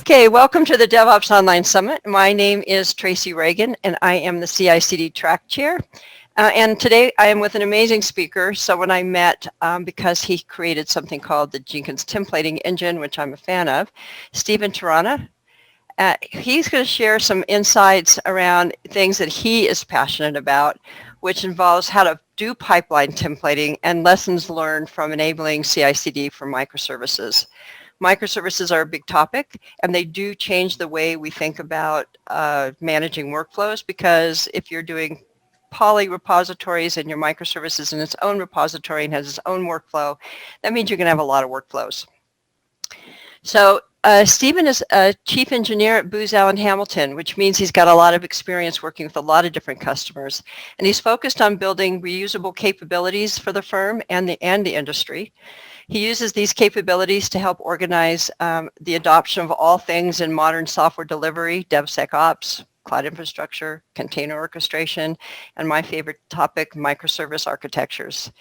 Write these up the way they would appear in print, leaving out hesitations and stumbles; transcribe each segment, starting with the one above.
Okay, welcome to the DevOps Online Summit. My name is Tracy Reagan, and I am the CICD track chair. And today I am with an amazing speaker, someone I met because he created something called the Jenkins Templating Engine, which I'm a fan of, Stephen Terrana. He's going to share some insights around things that he is passionate about, which involves how to do pipeline templating and lessons learned from enabling CICD for microservices. Microservices are a big topic, and they do change the way we think about managing workflows, because if you're doing poly repositories and your microservice is in its own repository and has its own workflow, that means you're going to have a lot of workflows. So Stephen is a chief engineer at Booz Allen Hamilton, which means he's got a lot of experience working with a lot of different customers. And he's focused on building reusable capabilities for the firm and the industry. He uses these capabilities to help organize the adoption of all things in modern software delivery, DevSecOps, cloud infrastructure, container orchestration, and my favorite topic, microservice architectures.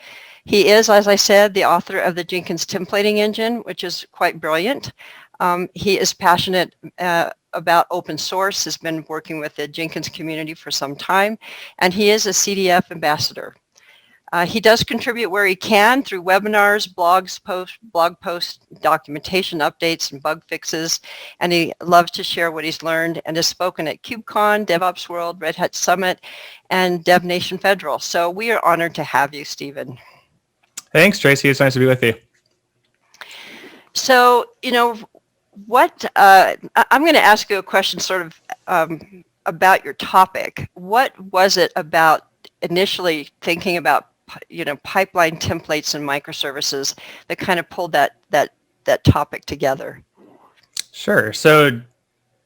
He is, as I said, the author of the Jenkins Templating Engine, which is quite brilliant. He is passionate about open source, has been working with the Jenkins community for some time, and he is a CDF ambassador. He does contribute where he can through webinars, blog posts, documentation updates, and bug fixes, and he loves to share what he's learned and has spoken at KubeCon, DevOps World, Red Hat Summit, and DevNation Federal. So we are honored to have you, Stephen. Thanks, Tracy. It's nice to be with you. So, I'm going to ask you a question sort of about your topic. What was it about initially thinking about pipeline templates and microservices that kind of pulled that topic together? Sure. So I'm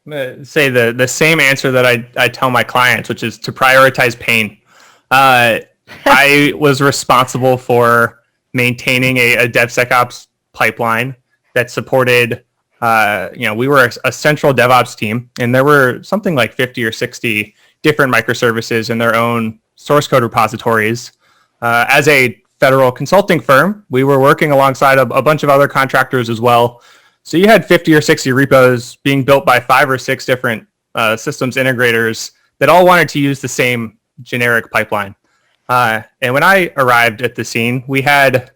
going to say the same answer that I tell my clients, which is to prioritize pain. I was responsible for maintaining a DevSecOps pipeline that supported, we were a central DevOps team, and there were something like 50 or 60 different microservices in their own source code repositories. As a federal consulting firm, we were working alongside a bunch of other contractors as well. So you had 50 or 60 repos being built by 5 or 6 different systems integrators that all wanted to use the same generic pipeline. And when I arrived at the scene, we had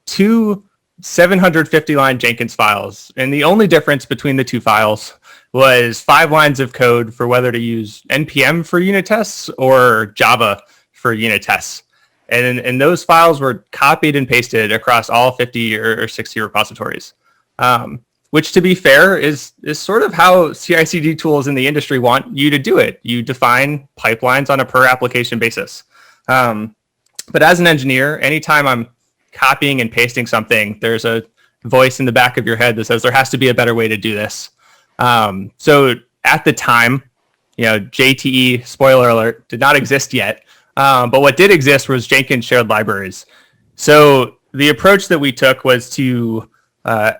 2 750-line Jenkins files. And the only difference between the 2 files was 5 lines of code for whether to use NPM for unit tests or Java for unit tests. And those files were copied and pasted across all 50 or 60 repositories, which, to be fair, is sort of how CI/CD tools in the industry want you to do it. You define pipelines on a per application basis. But as an engineer, anytime I'm copying and pasting something, there's a voice in the back of your head that says there has to be a better way to do this. So at the time, JTE, spoiler alert, did not exist yet. But what did exist was Jenkins shared libraries. So the approach that we took was to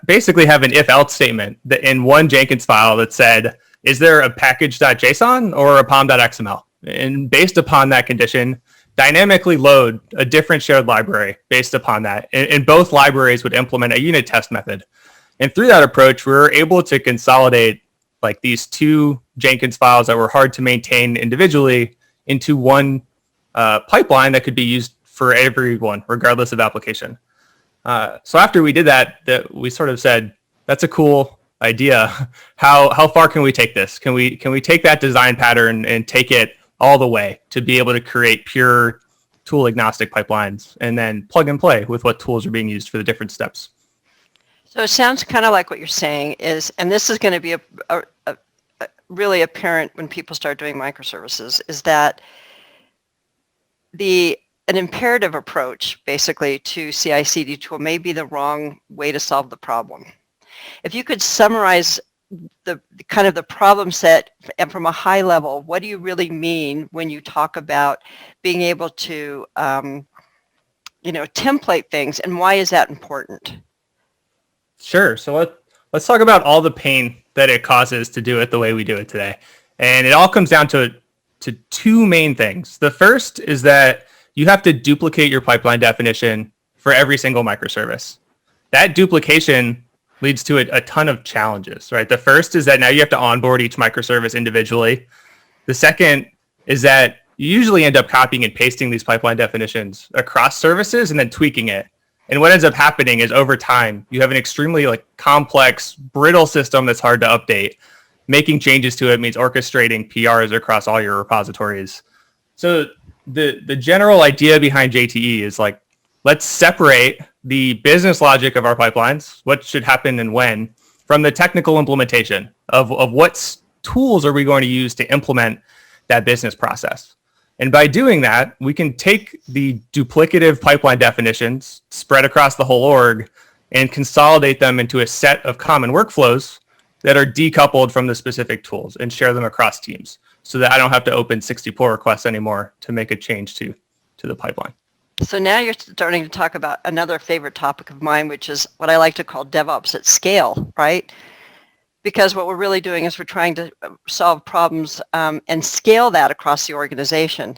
basically have an if-else statement that in one Jenkins file that said, is there a package.json or a pom.xml? And based upon that condition, dynamically load a different shared library based upon that. And both libraries would implement a unit test method. And through that approach, we were able to consolidate like these 2 Jenkins files that were hard to maintain individually into one pipeline that could be used for everyone, regardless of application. So after we did that, we sort of said, that's a cool idea. How far can we take this? Can we take that design pattern and take it all the way to be able to create pure tool-agnostic pipelines and then plug and play with what tools are being used for the different steps? So it sounds kind of like what you're saying is, and this is going to be really apparent when people start doing microservices, is that an imperative approach basically to CI/CD tool may be the wrong way to solve the problem. If you could summarize the kind of the problem set, and from a high level, what do you really mean when you talk about being able to template things, and why is that important? Sure. So let's talk about all the pain that it causes to do it the way we do it today. And it all comes down to 2 main things. The first is that you have to duplicate your pipeline definition for every single microservice. That duplication leads to a ton of challenges, right? The first is that now you have to onboard each microservice individually. The second is that you usually end up copying and pasting these pipeline definitions across services and then tweaking it. And what ends up happening is over time, you have an extremely complex, brittle system that's hard to update. Making changes to it means orchestrating PRs across all your repositories. So the general idea behind JTE is let's separate the business logic of our pipelines, what should happen and when, from the technical implementation of what tools are we going to use to implement that business process. And by doing that, we can take the duplicative pipeline definitions spread across the whole org and consolidate them into a set of common workflows that are decoupled from the specific tools and share them across teams so that I don't have to open 60 pull requests anymore to make a change to the pipeline. So now you're starting to talk about another favorite topic of mine, which is what I like to call DevOps at scale, right? Because what we're really doing is we're trying to solve problems and scale that across the organization.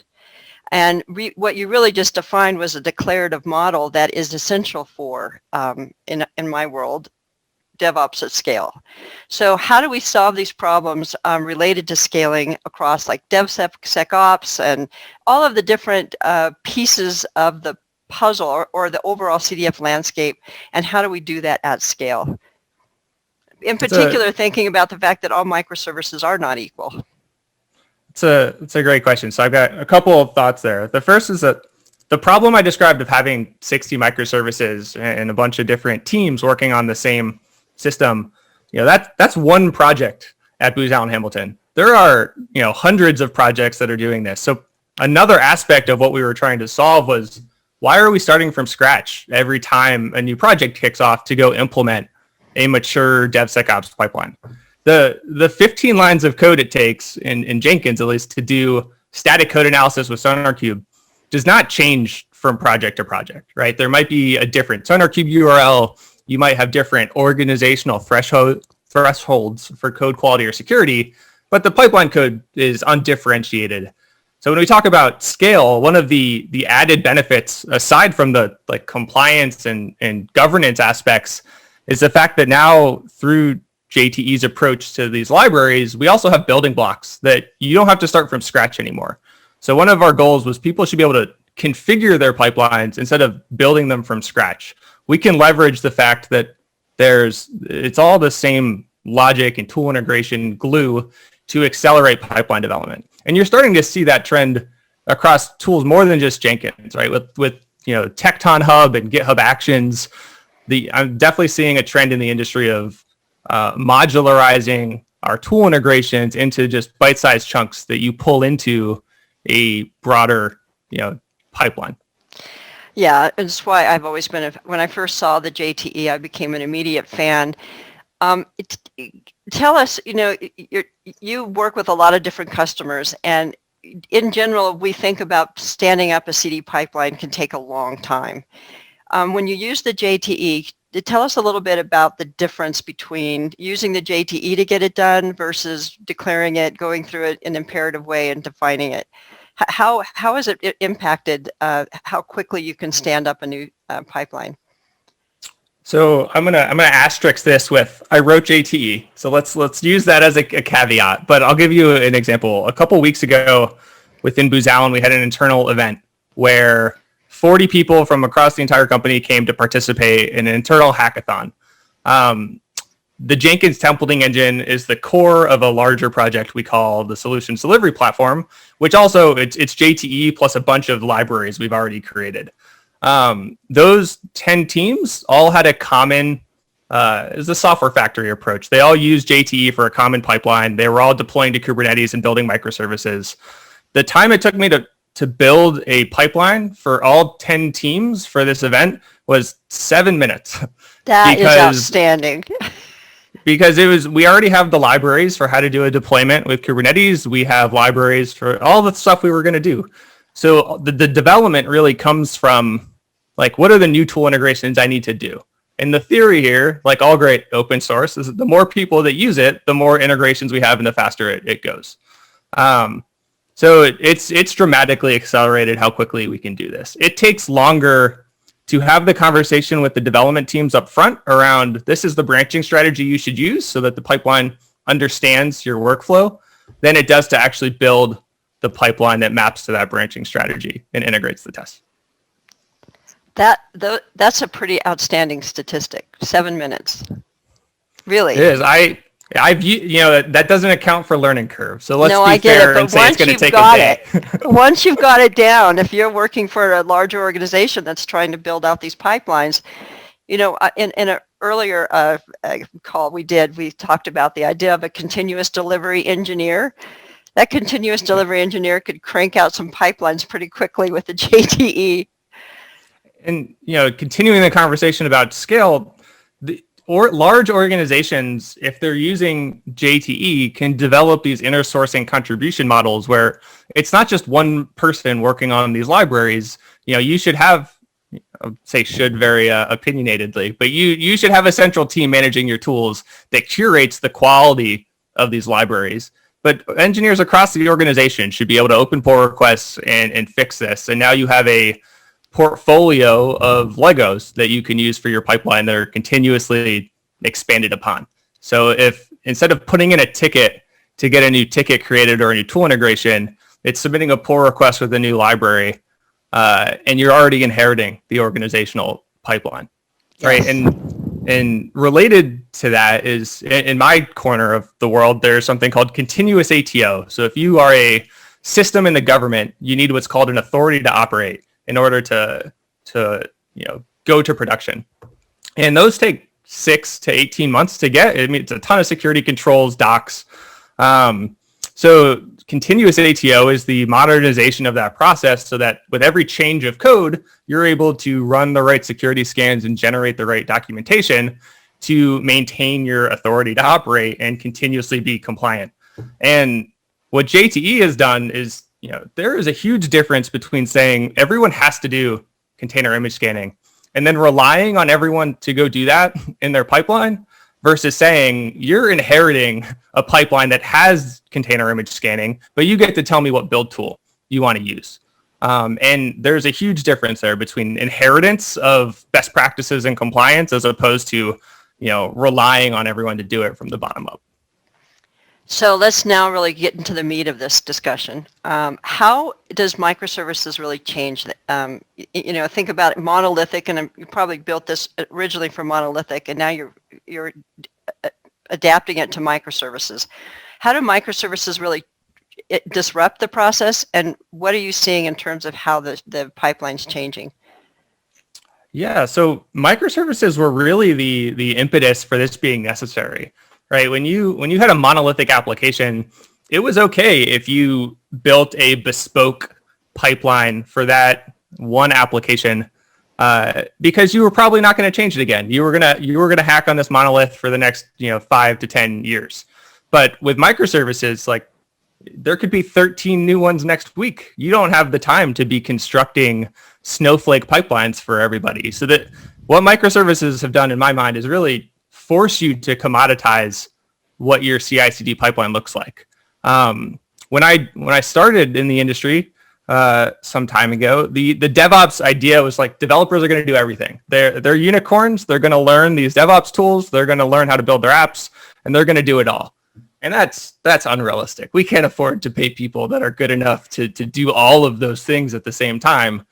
And what you really just defined was a declarative model that is essential for, in my world, DevOps at scale. So how do we solve these problems related to scaling across DevSecOps and all of the different pieces of the puzzle or the overall CDF landscape, and how do we do that at scale? In particular, thinking about the fact that all microservices are not equal. It's a great question. So I've got a couple of thoughts there. The first is that the problem I described of having 60 microservices and a bunch of different teams working on the same system, that's one project at Booz Allen Hamilton. There are hundreds of projects that are doing this. So another aspect of what we were trying to solve was, why are we starting from scratch every time a new project kicks off to go implement a mature DevSecOps pipeline? The 15 lines of code it takes in Jenkins, at least, to do static code analysis with SonarQube does not change from project to project, right? There might be a different SonarQube URL. You might have different organizational thresholds for code quality or security, but the pipeline code is undifferentiated. So when we talk about scale, one of the added benefits, aside from the compliance and governance aspects, is the fact that now through JTE's approach to these libraries, we also have building blocks that you don't have to start from scratch anymore. So one of our goals was people should be able to configure their pipelines instead of building them from scratch. We can leverage the fact that it's all the same logic and tool integration glue to accelerate pipeline development. And you're starting to see that trend across tools more than just Jenkins, right? With Tecton Hub and GitHub Actions. I'm definitely seeing a trend in the industry of modularizing our tool integrations into just bite-sized chunks that you pull into a broader, pipeline. Yeah, it's why I've always been, when I first saw the JTE, I became an immediate fan. Tell us, you work with a lot of different customers, and in general, we think about standing up a CD pipeline can take a long time. When you use the JTE, tell us a little bit about the difference between using the JTE to get it done versus declaring it, going through it in an imperative way and defining it. How has it impacted how quickly you can stand up a new pipeline? So I'm gonna asterisk this with, I wrote JTE. So let's use that as a caveat. But I'll give you an example. A couple weeks ago, within Booz Allen, we had an internal event where 40 people from across the entire company came to participate in an internal hackathon. The Jenkins Templating Engine is the core of a larger project we call the Solutions Delivery Platform, which also it's JTE plus a bunch of libraries we've already created. Those 10 teams all had a common, is a software factory approach. They all used JTE for a common pipeline. They were all deploying to Kubernetes and building microservices. The time it took me to build a pipeline for all 10 teams for this event was 7 minutes. That is outstanding. Because we already have the libraries for how to do a deployment with Kubernetes. We have libraries for all the stuff we were going to do. So the development really comes from what are the new tool integrations I need to do? And the theory here, like all great open source, is that the more people that use it, the more integrations we have and the faster it goes. So it's dramatically accelerated how quickly we can do this. It takes longer to have the conversation with the development teams up front around this is the branching strategy you should use so that the pipeline understands your workflow than it does to actually build the pipeline that maps to that branching strategy and integrates the tests. That's a pretty outstanding statistic. 7 minutes. Really? It is. That doesn't account for learning curve. So let's I be get fair it, and say it's going to take a day. Once you've got it down, if you're working for a larger organization that's trying to build out these pipelines, in an earlier call we talked about the idea of a continuous delivery engineer. That continuous delivery engineer could crank out some pipelines pretty quickly with the JTE. And continuing the conversation about scale, large organizations, if they're using JTE, can develop these inner sourcing contribution models where it's not just one person working on these libraries. You should have, should very opinionatedly, but you should have a central team managing your tools that curates the quality of these libraries. But engineers across the organization should be able to open pull requests and fix this. And now you have a portfolio of Legos that you can use for your pipeline that are continuously expanded upon. So if instead of putting in a ticket to get a new ticket created or a new tool integration, it's submitting a pull request with a new library, and you're already inheriting the organizational pipeline, yes. Right? And related to that is, in my corner of the world, there's something called continuous ATO. So if you are a system in the government, you need what's called an authority to operate in order to go to production. And those take 6 to 18 months to get. I mean, it's a ton of security controls, docs. So continuous ATO is the modernization of that process so that with every change of code, you're able to run the right security scans and generate the right documentation to maintain your authority to operate and continuously be compliant. And what JTE has done is, there is a huge difference between saying everyone has to do container image scanning and then relying on everyone to go do that in their pipeline versus saying you're inheriting a pipeline that has container image scanning, but you get to tell me what build tool you want to use. And there's a huge difference there between inheritance of best practices and compliance as opposed to, relying on everyone to do it from the bottom up. So let's now really get into the meat of this discussion. How does microservices really change? Think about it, monolithic, and you probably built this originally for monolithic, and now you're adapting it to microservices. How do microservices really disrupt the process, and what are you seeing in terms of how the pipeline's changing? Yeah, so microservices were really the impetus for this being necessary. Right, when you had a monolithic application, it was okay if you built a bespoke pipeline for that one application because you were probably not going to change it again. You were gonna hack on this monolith for the next 5 to 10 years. But with microservices, like there could be 13 new ones next week. You don't have the time to be constructing snowflake pipelines for everybody. So that what microservices have done in my mind is really force you to commoditize what your CICD pipeline looks like. When I started in the industry some time ago, the DevOps idea was like developers are going to do everything. They're unicorns. They're going to learn these DevOps tools. They're going to learn how to build their apps, and they're going to do it all. And that's unrealistic. We can't afford to pay people that are good enough to do all of those things at the same time.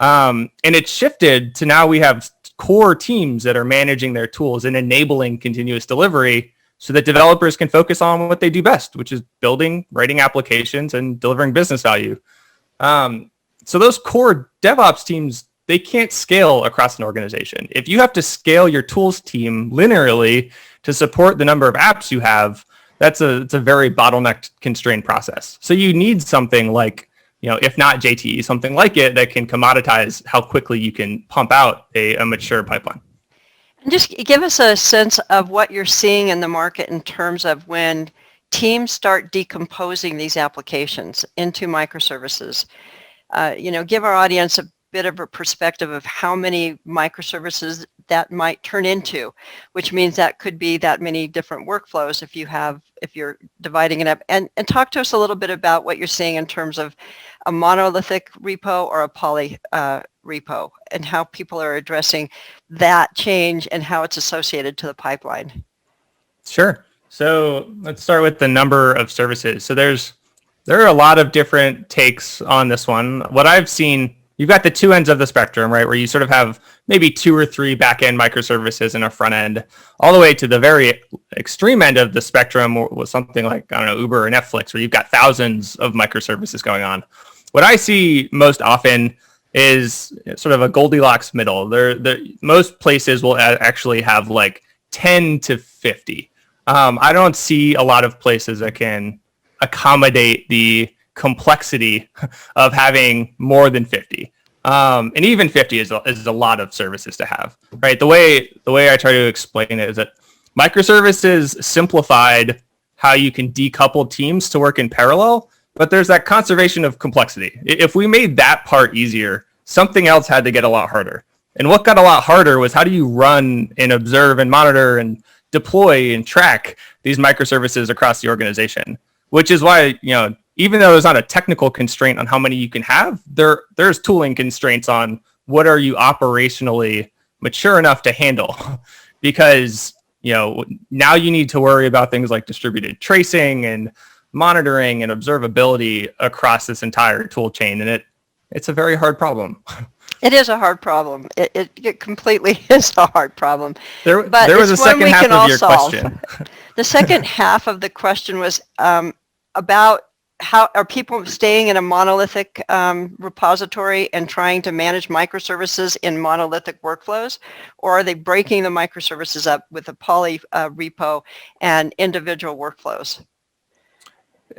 And it shifted to now we have core teams that are managing their tools and enabling continuous delivery so that developers can focus on what they do best, which is building, writing applications, and delivering business value. So those core DevOps teams, they can't scale across an organization. If you have to scale your tools team linearly to support the number of apps you have, it's a very bottleneck constrained process. So you need something like, if not JTE, something like it that can commoditize how quickly you can pump out a mature pipeline. And just give us a sense of what you're seeing in the market in terms of when teams start decomposing these applications into microservices. Give our audience a bit of a perspective of how many microservices that might turn into, which means that could be that many different workflows if you're dividing it up. And talk to us a little bit about what you're seeing in terms of a monolithic repo or a poly repo and how people are addressing that change and how it's associated to the pipeline. Sure. So let's start with the number of services. So there are a lot of different takes on this one. What I've seen, you've got the two ends of the spectrum, right? Where you sort of have maybe 2 or 3 back-end microservices and a front end, all the way to the very extreme end of the spectrum with something like, I don't know, Uber or Netflix, where you've got thousands of microservices going on. What I see most often is sort of a Goldilocks middle. Most places will actually have like 10 to 50. I don't see a lot of places that can accommodate the complexity of having more than 50. And even 50 is a lot of services to have, right? The way I try to explain it is that microservices simplified how you can decouple teams to work in parallel, but there's that conservation of complexity. If we made that part easier, something else had to get a lot harder. And what got a lot harder was how do you run and observe and monitor and deploy and track these microservices across the organization, which is why, even though there's not a technical constraint on how many you can have, there's tooling constraints on what are you operationally mature enough to handle, because, now you need to worry about things like distributed tracing and monitoring and observability across this entire tool chain. And it's a very hard problem. It is a hard problem. It completely is a hard problem. There was a second half of your question. The second half of the question was about how are people staying in a monolithic repository and trying to manage microservices in monolithic workflows, or are they breaking the microservices up with a poly repo and individual workflows?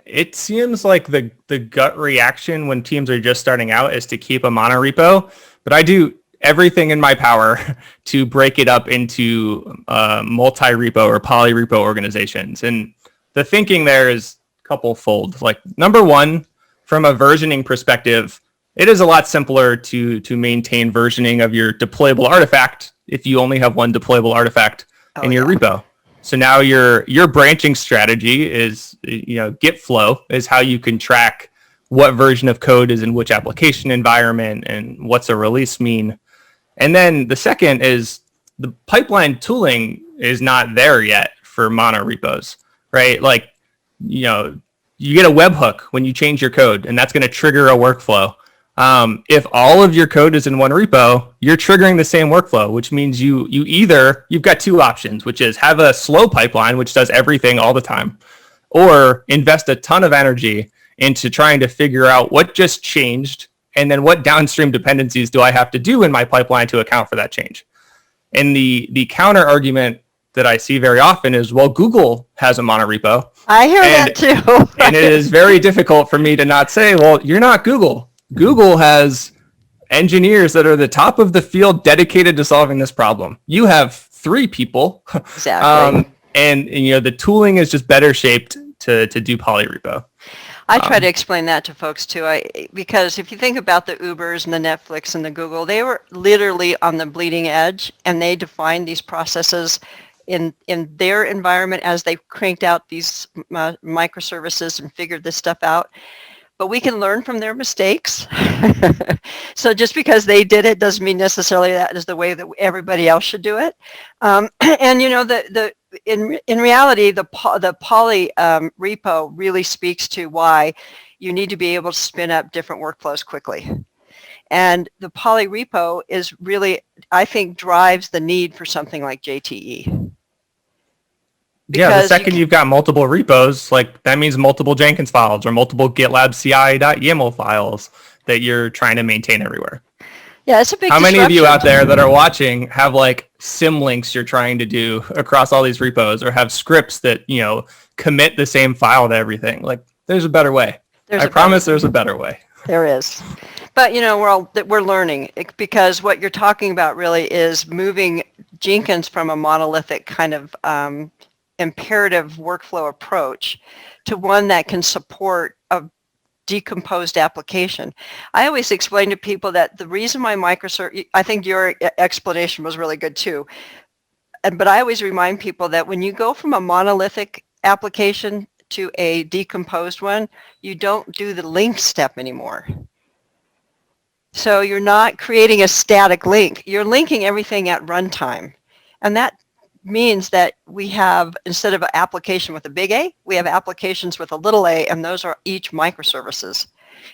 It seems like the gut reaction when teams are just starting out is to keep a monorepo, but I do everything in my power to break it up into multi-repo or poly-repo organizations. And the thinking there is couple-fold. Like, number one, from a versioning perspective, it is a lot simpler to maintain versioning of your deployable artifact if you only have one deployable artifact in your repo. So now your branching strategy is, Git flow is how you can track what version of code is in which application environment and what's a release mean. And then the second is the pipeline tooling is not there yet for mono repos, right? Like, you get a webhook when you change your code, and that's going to trigger a workflow. If all of your code is in one repo, you're triggering the same workflow, which means you've got two options, which is have a slow pipeline, which does everything all the time, or invest a ton of energy into trying to figure out what just changed, and then what downstream dependencies do I have to do in my pipeline to account for that change. And the counter argument that I see very often is, well, Google has a monorepo. I hear that too. And it is very difficult for me to not say, well, you're not Google. Google has engineers that are the top of the field dedicated to solving this problem. You have 3 people. Exactly. And the tooling is just better shaped to do polyrepo. I try to explain that to folks too, because if you think about the Ubers and the Netflix and the Google, they were literally on the bleeding edge, and they defined these processes in their environment as they cranked out these microservices and figured this stuff out. But we can learn from their mistakes. So just because they did it doesn't mean necessarily that is the way that everybody else should do it. And in reality, the poly repo really speaks to why you need to be able to spin up different workflows quickly. And the poly repo is really, I think, drives the need for something like JTE. Yeah, the second you've got multiple repos, like that means multiple Jenkins files or multiple GitLab CI.yaml files that you're trying to maintain everywhere. Yeah, it's a big How many of you out there that are watching have like symlinks you're trying to do across all these repos, or have scripts that, commit the same file to everything? Like, there's a better way. I promise there's a better way. There is. But, we're learning, because what you're talking about really is moving Jenkins from a monolithic kind of imperative workflow approach to one that can support a decomposed application. I always explain to people that the reason why I think your explanation was really good too, but I always remind people that when you go from a monolithic application to a decomposed one, you don't do the link step anymore. So you're not creating a static link. You're linking everything at runtime. And that means that we have, instead of an application with a big A, we have applications with a little a, and those are each microservices.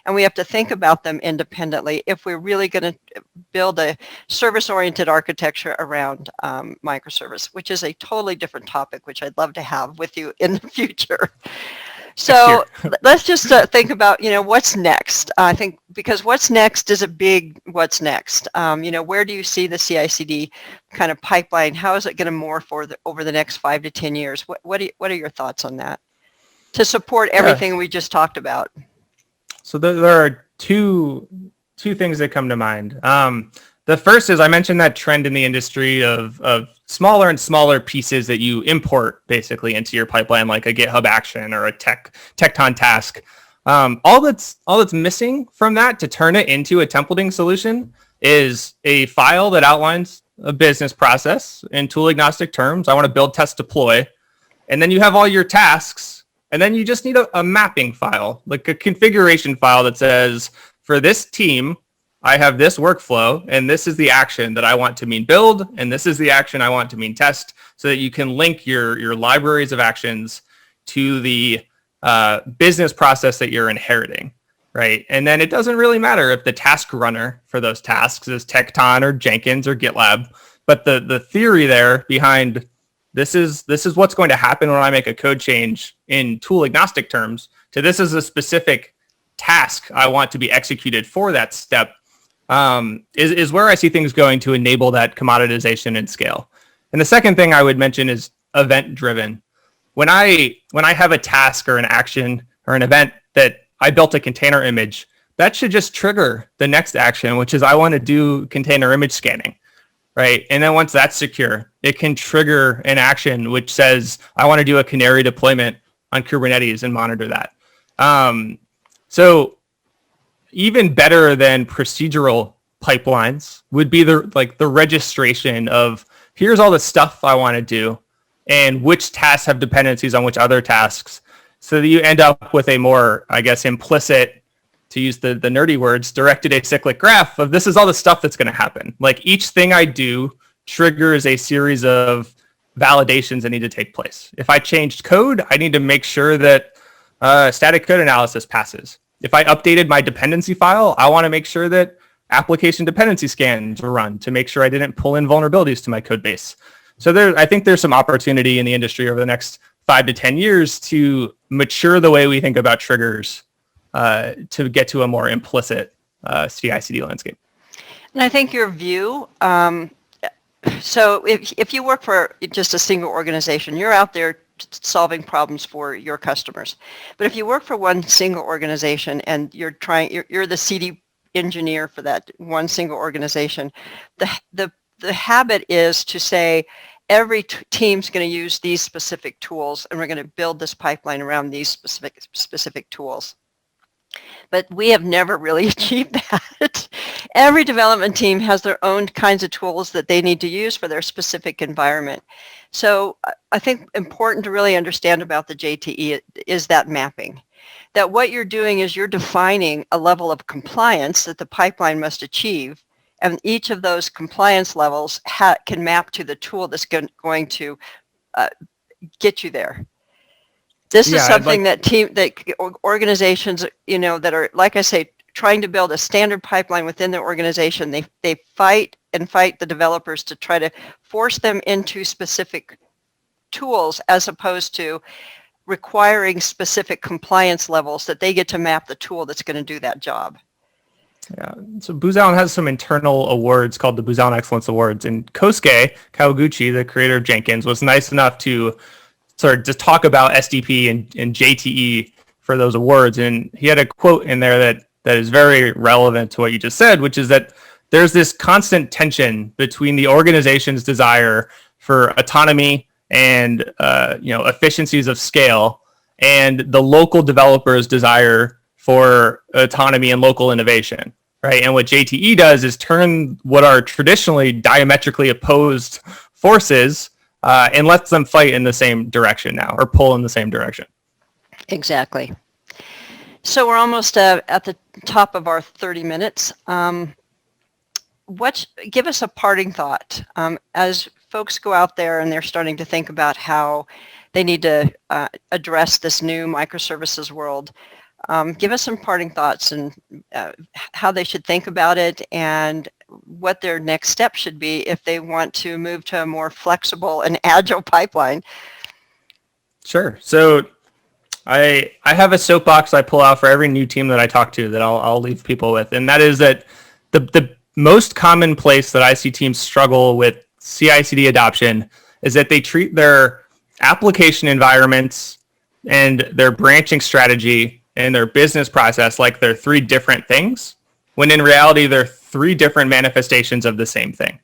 And we have to think about them independently if we're really going to build a service-oriented architecture around microservice, which is a totally different topic, which I'd love to have with you in the future. So let's just think about, what's next. I think because what's next is a big what's next. Where do you see the CICD kind of pipeline? How is it going to morph over the next 5 to 10 years? What are your thoughts on that to support everything we just talked about? So there are two things that come to mind. The first is I mentioned that trend in the industry of smaller and smaller pieces that you import basically into your pipeline, like a GitHub action or a Tecton task. All that's missing from that to turn it into a templating solution is a file that outlines a business process in tool-agnostic terms. I want to build, test, deploy. And then you have all your tasks. And then you just need a mapping file, like a configuration file that says, for this team, I have this workflow, and this is the action that I want to mean build, and this is the action I want to mean test, so that you can link your libraries of actions to the business process that you're inheriting, right? And then it doesn't really matter if the task runner for those tasks is Tecton or Jenkins or GitLab, but the theory there behind this is what's going to happen when I make a code change in tool-agnostic terms to this is a specific task I want to be executed for that step. Is where I see things going to enable that commoditization and scale. And the second thing I would mention is event driven. When I have a task or an action or an event that I built a container image, that should just trigger the next action, which is I want to do container image scanning, right? And then once that's secure, it can trigger an action which says I want to do a canary deployment on Kubernetes and monitor that. So even better than procedural pipelines would be the registration of here's all the stuff I want to do and which tasks have dependencies on which other tasks, so that you end up with a more, I guess, implicit, to use the nerdy words, directed acyclic graph of this is all the stuff that's going to happen. Like each thing I do triggers a series of validations that need to take place. If I changed code, I need to make sure that static code analysis passes. If I updated my dependency file, I want to make sure that application dependency scans were run to make sure I didn't pull in vulnerabilities to my code base. So I think there's some opportunity in the industry over the next 5 to 10 years to mature the way we think about triggers to get to a more implicit CI/CD landscape. And I think your view, so if you work for just a single organization, you're out there solving problems for your customers. But if you work for one single organization and you're the CD engineer for that one single organization, the habit is to say every team's going to use these specific tools, and we're going to build this pipeline around these specific tools. But we have never really achieved that. Every development team has their own kinds of tools that they need to use for their specific environment. So I think important to really understand about the JTE is that mapping. That what you're doing is you're defining a level of compliance that the pipeline must achieve, and each of those compliance levels can map to the tool that's going to get you there. This is something that organizations, that are, like I say, trying to build a standard pipeline within their organization, they fight the developers to try to force them into specific tools as opposed to requiring specific compliance levels that they get to map the tool that's going to do that job. Yeah, so Booz Allen has some internal awards called the Booz Allen Excellence Awards, and Kosuke Kawaguchi, the creator of Jenkins, was nice enough to sort of just talk about SDP and JTE for those awards, and he had a quote in there that is very relevant to what you just said, which is that there's this constant tension between the organization's desire for autonomy and efficiencies of scale and the local developer's desire for autonomy and local innovation, right? And what JTE does is turn what are traditionally diametrically opposed forces and lets them fight in the same direction now, or pull in the same direction. Exactly. So we're almost at the top of our 30 minutes. Give us a parting thought as folks go out there and they're starting to think about how they need to address this new microservices world. Give us some parting thoughts and how they should think about it and what their next step should be if they want to move to a more flexible and agile pipeline. Sure. So I have a soapbox I pull out for every new team that I talk to that I'll leave people with, and that is that the most common place that I see teams struggle with CI/CD adoption is that they treat their application environments and their branching strategy and their business process like they're three different things, when in reality they're three different manifestations of the same thing.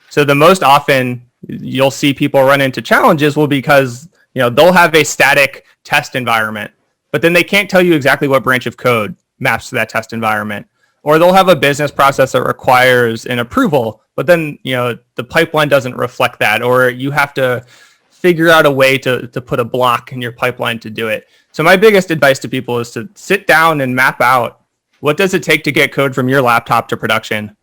So the most often you'll see people run into challenges will because they'll have a static test environment, but then they can't tell you exactly what branch of code maps to that test environment. Or they'll have a business process that requires an approval, but then the pipeline doesn't reflect that, or you have to figure out a way to put a block in your pipeline to do it. So my biggest advice to people is to sit down and map out what does it take to get code from your laptop to production,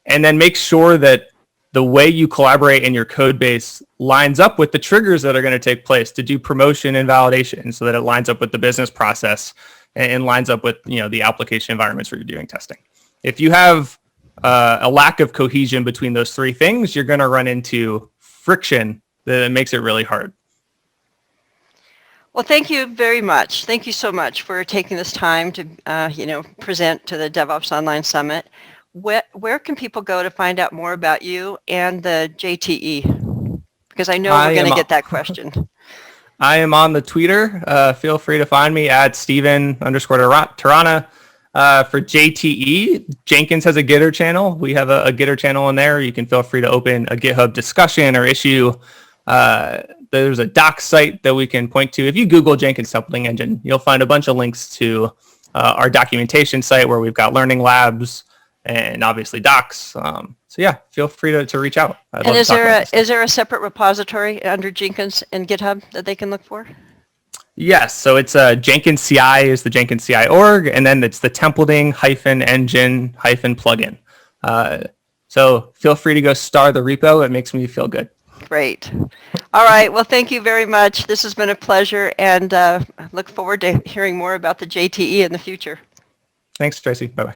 and then make sure that the way you collaborate in your code base lines up with the triggers that are going to take place to do promotion and validation, so that it lines up with the business process and lines up with the application environments where you're doing testing. If you have a lack of cohesion between those three things, you're going to run into friction that makes it really hard. Well, thank you very much. Thank you so much for taking this time to present to the DevOps Online Summit. Where can people go to find out more about you and the JTE? Because I know we're going to get that question. I am on the Twitter. Feel free to find me at Steven_Terrana. For JTE, Jenkins has a Gitter channel. We have a Gitter channel in there. You can feel free to open a GitHub discussion or issue. There's a docs site that we can point to. If you Google Jenkins Templating Engine, you'll find a bunch of links to our documentation site where we've got learning labs and obviously docs. So yeah, feel free to reach out. And is there a separate repository under Jenkins and GitHub that they can look for? Yes, so it's Jenkins CI is the Jenkins CI org, and then it's the templating-engine-plugin. So feel free to go star the repo. It makes me feel good. Great. All right. Well, thank you very much. This has been a pleasure, and I look forward to hearing more about the JTE in the future. Thanks, Tracy. Bye-bye.